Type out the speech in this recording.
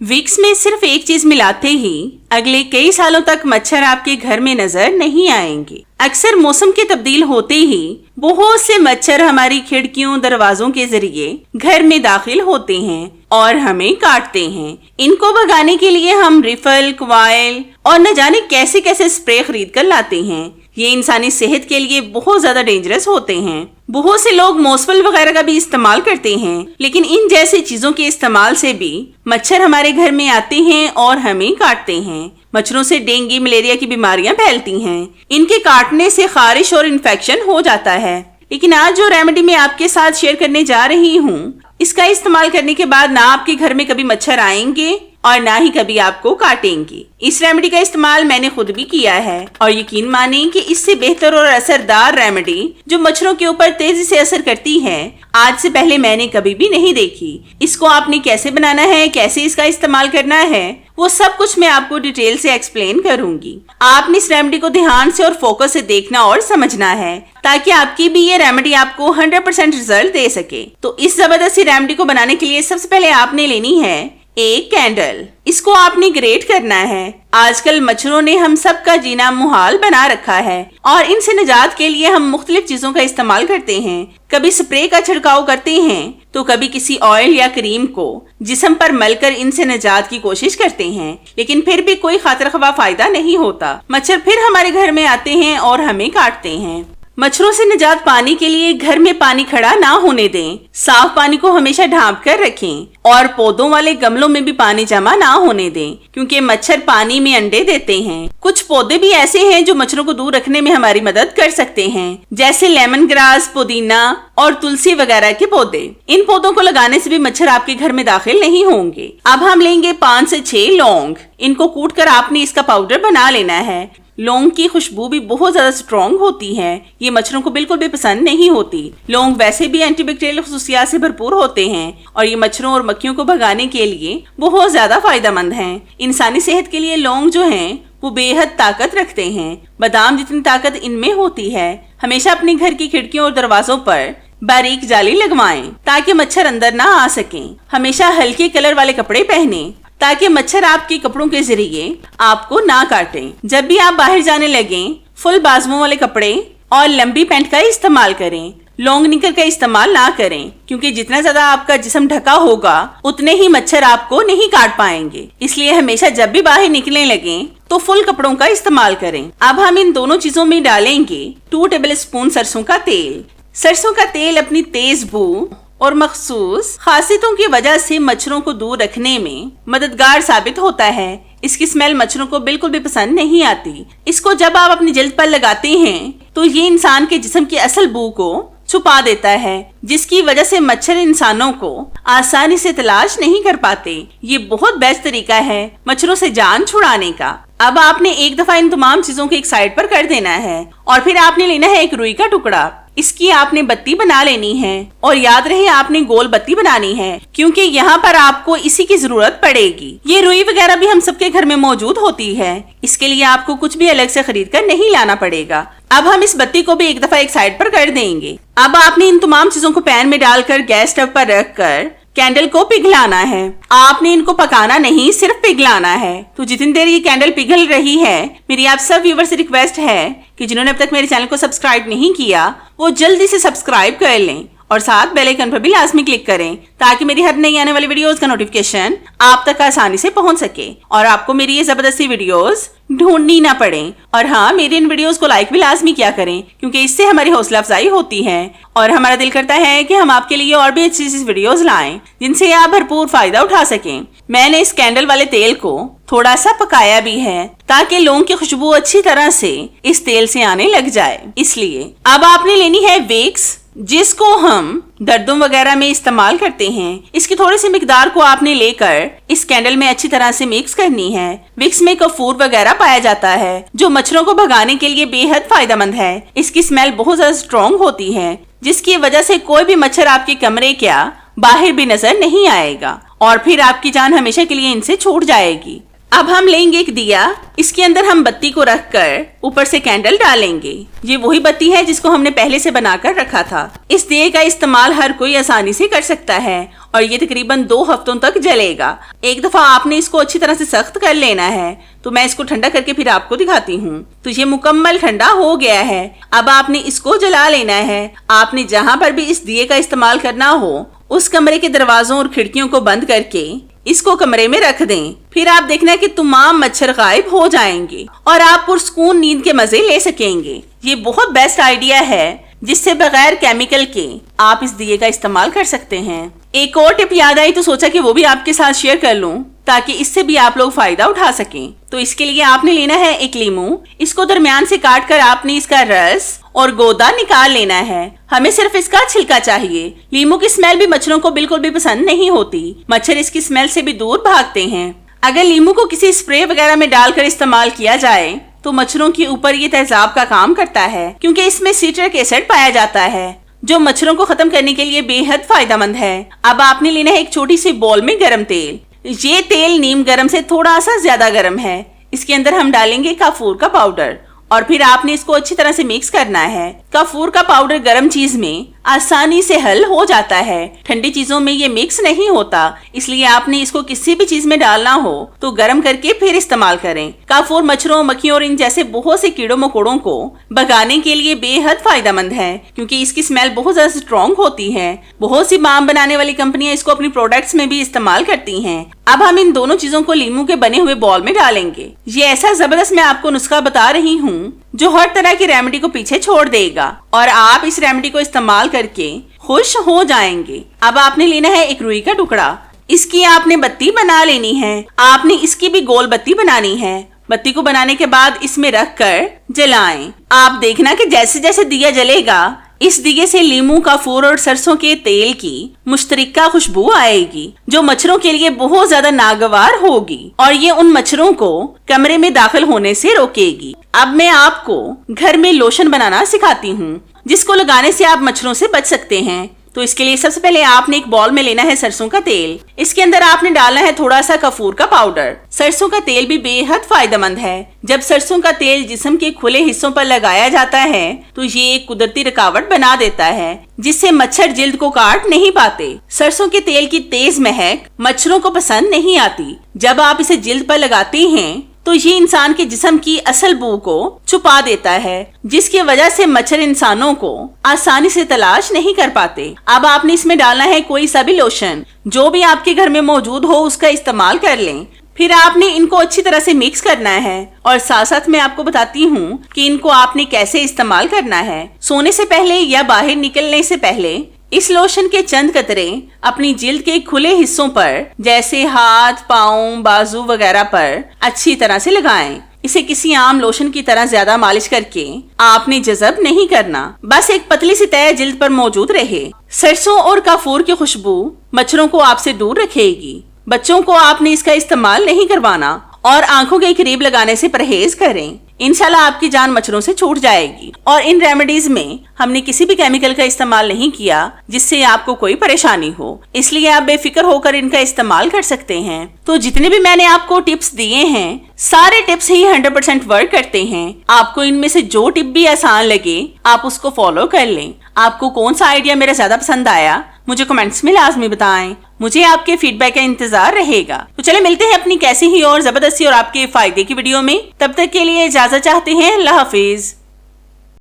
Vicks में सिर्फ एक चीज मिलाते ही अगले कई सालों तक मच्छर आपके घर में नजर नहीं आएंगे। अक्सर मौसम के तब्दील होते ही बहुत से मच्छर हमारी खिड़कियों दरवाजों के जरिए घर में दाखिल होते हैं और हमें काटते हैं। इनको भगाने के लिए हम रिफल, क्वाइल और न जाने कैसे कैसे स्प्रे खरीद कर लाते हैं। ये इंसानी सेहत के लिए बहुत ज्यादा डेंजरस होते हैं। बहुत से लोग मॉस्फेल वगैरह का भी इस्तेमाल करते हैं, लेकिन इन जैसी चीजों के इस्तेमाल से भी मच्छर हमारे घर में आते हैं और हमें काटते हैं। मच्छरों से डेंगू, मलेरिया की बीमारियां फैलती हैं। इनके काटने से खारिश और इन्फेक्शन हो जाता है। लेकिन आज जो रेमेडी मैं आपके साथ शेयर करने जा रही हूँ, इसका इस्तेमाल करने के बाद ना आपके घर में कभी मच्छर आएंगे और ना ही कभी आपको काटेंगे। इस रेमेडी का इस्तेमाल मैंने खुद भी किया है और यकीन माने कि इससे बेहतर और असरदार रेमेडी जो मच्छरों के ऊपर तेजी से असर करती है, आज से पहले मैंने कभी भी नहीं देखी। इसको आपने कैसे बनाना है, कैसे इसका इस्तेमाल करना है, वो सब कुछ मैं आपको डिटेल से एक्सप्लेन करूंगी। आपने इस रेमेडी को ध्यान से और फोकस से देखना और समझना है ताकि आपकी भी ये रेमेडी आपको 100% रिजल्ट दे सके। तो इस जबरदस्त रेमेडी को बनाने के लिए सबसे पहले आपने लेनी है एक कैंडल। इसको आपने ग्रेट करना है। आजकल मच्छरों ने हम सब का जीना मुहाल बना रखा है और इनसे निजात के लिए हम मुख्तलिफ चीजों का इस्तेमाल करते हैं। कभी स्प्रे का छिड़काव करते हैं तो कभी किसी ऑयल या क्रीम को जिस्म पर मलकर इनसे निजात की कोशिश करते हैं, लेकिन फिर भी कोई खातिर खवा फायदा नहीं होता। मच्छर फिर हमारे घर में आते हैं और हमें काटते हैं। मच्छरों से निजात पाने के लिए घर में पानी खड़ा ना होने दें। साफ पानी को हमेशा ढांप कर रखें और पौधों वाले गमलों में भी पानी जमा ना होने दें, क्योंकि मच्छर पानी में अंडे देते हैं। कुछ पौधे भी ऐसे हैं जो मच्छरों को दूर रखने में हमारी मदद कर सकते हैं, जैसे लेमन ग्रास, पुदीना और तुलसी वगैरह के पौधे। इन पौधों को लगाने से भी मच्छर आपके घर में दाखिल नहीं होंगे। अब हम लेंगे 5 से 6 लौंग। इनको कूट कर आपने इसका पाउडर बना लेना है। लौंग की खुशबू भी बहुत ज्यादा स्ट्रॉन्ग होती है। ये मच्छरों को बिल्कुल भी पसंद नहीं होती। लौंग वैसे भी एंटीबैक्टीरियल खुसूसियात से भरपूर होते हैं और ये मच्छरों और मक्खियों को भगाने के लिए बहुत ज्यादा फायदेमंद हैं। इंसानी सेहत के लिए लौंग जो हैं वो बेहद ताकत रखते हैं। बादाम जितनी ताकत इनमें होती है। हमेशा अपने घर की खिड़कियों और दरवाजों पर बारीक जाली लगवाएं ताकि मच्छर अंदर ना आ सकें। हमेशा हल्के कलर वाले कपड़े पहने ताकि मच्छर आपके कपड़ों के जरिए आपको ना काटें। जब भी आप बाहर जाने लगें, फुल बाजुओं वाले कपड़े और लंबी पैंट का इस्तेमाल करें। लॉन्ग निकर का इस्तेमाल ना करें, क्योंकि जितना ज्यादा आपका जिस्म ढका होगा उतने ही मच्छर आपको नहीं काट पाएंगे। इसलिए हमेशा जब भी बाहर निकलने लगे तो फुल कपड़ों का इस्तेमाल करें। अब हम इन दोनों चीजों में डालेंगे 2 टेबल स्पून सरसों का तेल। सरसों का तेल अपनी तेज बू और मखसूस खासियतों की वजह से मच्छरों को दूर रखने में मददगार साबित होता है। इसकी स्मेल मच्छरों को बिल्कुल भी पसंद नहीं आती। इसको जब आप अपनी जल्द पर लगाते हैं तो ये इंसान के जिस्म की असल बू को छुपा देता है, जिसकी वजह से मच्छर इंसानों को आसानी से तलाश नहीं कर पाते। ये बहुत बेस्ट तरीका है मच्छरों से जान छुड़ाने का। अब आपने एक दफा इन तमाम चीजों को एक साइड पर कर देना है और फिर आपने लेना है एक रुई का टुकड़ा। इसकी आपने बत्ती बना लेनी है और याद रहे आपने गोल बत्ती बनानी है, क्योंकि यहाँ पर आपको इसी की जरूरत पड़ेगी। ये रुई वगैरह भी हम सबके घर में मौजूद होती है। इसके लिए आपको कुछ भी अलग से खरीद कर नहीं लाना पड़ेगा। अब हम इस बत्ती को भी एक दफा एक साइड पर कर देंगे। अब आपने इन तमाम चीजों को पैन में डालकर गैस स्टव पर रख कर कैंडल को पिघलाना है। आपने इनको पकाना नहीं, सिर्फ पिघलाना है। तो जितनी देर ये कैंडल पिघल रही है, मेरी आप सब व्यूअर से रिक्वेस्ट है कि जिन्होंने अब तक मेरे चैनल को सब्सक्राइब नहीं किया वो जल्दी से सब्सक्राइब कर लें और साथ बेल आइकन पर भी लाजमी क्लिक करें ताकि मेरी हर नई आने वाली वीडियोस का नोटिफिकेशन आप तक आसानी से पहुंच सके और आपको मेरी ये जबरदस्ती वीडियोस ढूंढनी ना पड़े। और हाँ, मेरी इन वीडियोस को लाइक भी लाजमी किया करें, क्योंकि इससे हमारी हौसला अफजाई होती है और हमारा दिल करता है कि हम आपके लिए और भी अच्छी वीडियोस लाएं जिनसे आप भरपूर फायदा उठा सकें। मैंने इस कैंडल वाले तेल को थोड़ा सा पकाया भी है ताकि लौंग की खुशबू अच्छी तरह से इस तेल से आने लग जाए। इसलिए अब आपने लेनी है विक्स, जिसको हम दर्दों वगैरह में इस्तेमाल करते हैं। इसकी थोड़ी सी मिकदार को आपने लेकर इस कैंडल में अच्छी तरह से मिक्स करनी है। विक्स में कफूर वगैरह पाया जाता है जो मच्छरों को भगाने के लिए बेहद फायदेमंद है। इसकी स्मेल बहुत ज्यादा स्ट्रॉन्ग होती है, जिसकी वजह से कोई भी मच्छर आपके कमरे क्या बाहर भी नजर नहीं आएगा और फिर आपकी जान हमेशा के लिए इनसे छूट जाएगी। अब हम लेंगे एक दिया, इसके अंदर हम बत्ती को रखकर ऊपर से कैंडल डालेंगे। ये वही बत्ती है जिसको हमने पहले से बनाकर रखा था। इस दिए का इस्तेमाल हर कोई आसानी से कर सकता है और ये तकरीबन 2 हफ्तों तक जलेगा। एक दफा आपने इसको अच्छी तरह से सख्त कर लेना है। तो मैं इसको ठंडा करके फिर आपको दिखाती हूँ। तो ये मुकम्मल ठंडा हो गया है। अब आपने इसको जला लेना है। आपने जहाँ पर भी इस दिए का इस्तेमाल करना हो उस कमरे के दरवाजों और खिड़कियों को बंद करके इसको कमरे में रख दें। फिर आप देखना कि तमाम मच्छर गायब हो जाएंगे और आप पुरसकून नींद के मजे ले सकेंगे। ये बहुत बेस्ट आइडिया है जिससे बगैर केमिकल के आप इस दिए का इस्तेमाल कर सकते हैं। एक और टिप याद आई तो सोचा कि वो भी आपके साथ शेयर कर लूं ताकि इससे भी आप लोग फायदा उठा सकें। तो इसके लिए आपने लेना है एक लीमू। इसको दरमियान से काट कर आपने इसका रस और गोदा निकाल लेना है। हमें सिर्फ इसका छिलका चाहिए। लीमू की स्मेल भी मच्छरों को बिल्कुल भी पसंद नहीं होती। मच्छर इसकी स्मेल से भी दूर भागते हैं। अगर लीमू को किसी स्प्रे वगैरह में डालकर इस्तेमाल किया जाए तो मच्छरों के ऊपर ये तेजाब का काम करता है, क्योंकि इसमें सिट्रिक एसिड पाया जाता है जो मच्छरों को खत्म करने के लिए बेहद फायदेमंद है। अब आपने लेना है एक छोटी सी बॉल में गरम तेल। ये तेल नीम गरम से थोड़ा सा ज्यादा गरम है। इसके अंदर हम डालेंगे काफूर का पाउडर और फिर आपने इसको अच्छी तरह से मिक्स करना है। काफूर का पाउडर गर्म चीज में आसानी से हल हो जाता है, ठंडी चीजों में ये मिक्स नहीं होता, इसलिए आपने इसको किसी भी चीज में डालना हो तो गर्म करके फिर इस्तेमाल करें। काफूर मच्छरों, मक्खियों और इन जैसे बहुत से कीड़ों मकोड़ों को भगाने के लिए बेहद फायदेमंद है, क्योंकि इसकी स्मेल बहुत ज्यादा स्ट्रॉन्ग होती है। बहुत सी बाम बनाने वाली कंपनियां इसको अपनी प्रोडक्ट्स में भी इस्तेमाल करती हैं। अब हम इन दोनों चीजों को लीमू के बने हुए बॉल में डालेंगे। ये ऐसा जबरदस्त मैं आपको नुस्खा बता रही हूँ जो हर तरह की रेमेडी को पीछे छोड़ देगा और आप इस रेमेडी को इस्तेमाल करके खुश हो जाएंगे। अब आपने लेना है एक रुई का टुकड़ा। इसकी आपने बत्ती बना लेनी है। आपने इसकी भी गोल बत्ती बनानी है। बत्ती को बनाने के बाद इसमें रख कर जलाएं। आप देखना कि जैसे जैसे दिया जलेगा इस दिए से लीमू, काफूर और सरसों के तेल की मुश्तरका खुशबू आएगी जो मच्छरों के लिए बहुत ज्यादा नागवार होगी और ये उन मच्छरों को कमरे में दाखिल होने से रोकेगी। अब मैं आपको घर में लोशन बनाना सिखाती हूँ जिसको लगाने से आप मच्छरों से बच सकते हैं। तो इसके लिए सबसे पहले आपने एक बॉल में लेना है सरसों का तेल। इसके अंदर आपने डालना है थोड़ा सा काफूर का पाउडर। सरसों का तेल भी बेहद फायदेमंद है। जब सरसों का तेल जिस्म के खुले हिस्सों पर लगाया जाता है तो ये एक कुदरती रुकावट बना देता है जिससे मच्छर जिल्द को काट नहीं पाते। सरसों के तेल की तेज महक मच्छरों को पसंद नहीं आती। जब आप इसे जिल्द पर लगाते हैं तो ये इंसान के जिस्म की असल बू को छुपा देता है, जिसकी वजह से मच्छर इंसानों को आसानी से तलाश नहीं कर पाते। अब आपने इसमें डालना है कोई सा भी लोशन जो भी आपके घर में मौजूद हो उसका इस्तेमाल कर लें। फिर आपने इनको अच्छी तरह से मिक्स करना है और साथ साथ मैं आपको बताती हूँ कि इनको आपने कैसे इस्तेमाल करना है। सोने से पहले या बाहर निकलने से पहले इस लोशन के चंद कतरे अपनी जिल्द के खुले हिस्सों पर जैसे हाथ, पाँव, बाजू वगैरह पर अच्छी तरह से लगाएं। इसे किसी आम लोशन की तरह ज्यादा मालिश करके आपने जज़ब नहीं करना, बस एक पतली सी तह जिल्द पर मौजूद रहे। सरसों और काफूर की खुशबू मच्छरों को आपसे दूर रखेगी। बच्चों को आपने इसका इस्तेमाल नहीं करवाना और आंखों के करीब लगाने से परहेज करें। इंशाल्लाह आपकी जान मच्छरों से छूट जाएगी। और इन रेमेडीज में हमने किसी भी केमिकल का इस्तेमाल नहीं किया जिससे आपको कोई परेशानी हो, इसलिए आप बेफिक्र होकर इनका इस्तेमाल कर सकते हैं। तो जितने भी मैंने आपको टिप्स दिए हैं सारे टिप्स ही 100% वर्क करते हैं। आपको इनमें से जो टिप भी आसान लगे आप उसको फॉलो कर लें। आपको कौन सा आइडिया मेरा ज्यादा पसंद आया मुझे कमेंट्स में लाजमी बताएं। मुझे आपके फीडबैक का इंतजार रहेगा। तो चले मिलते हैं अपनी कैसी ही और जबरदस्ती और आपके फायदे की वीडियो में। तब तक के लिए इजाजत चाहते हैं। अल्लाह हाफिज।